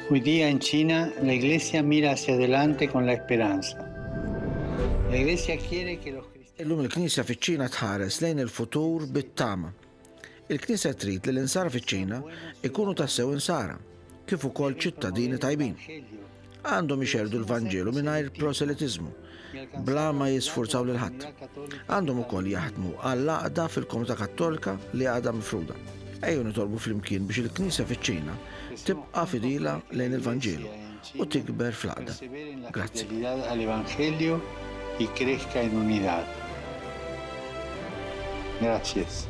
Hoy día en China, la Iglesia mira hacia adelante con la esperanza. La Iglesia quiere que los cristianos... Illum il-Knisja fiċ-Ċina tħares lejn il-futur bit-tama. Il-Knisja trid li l-insara fiċ-Ċina ikunu tassew insara, kif ukoll ċittadini tajbin. Għandhom ixerdu l-Vanġelu mingħajr proselitizmu, bla ma jisfurzaw lil ħadd. Għandhom ukoll jaħdmu għall-għaqda fil-Komunità Kattolika li għadha mifruda. Ejju nitolbu flimkien biex il-Knisja fiċ-Ċina tibqa' fidila lejn il-Vanġelu u tikber fl-għaqda. Grazzi. Y crezca en unidad. Gracias.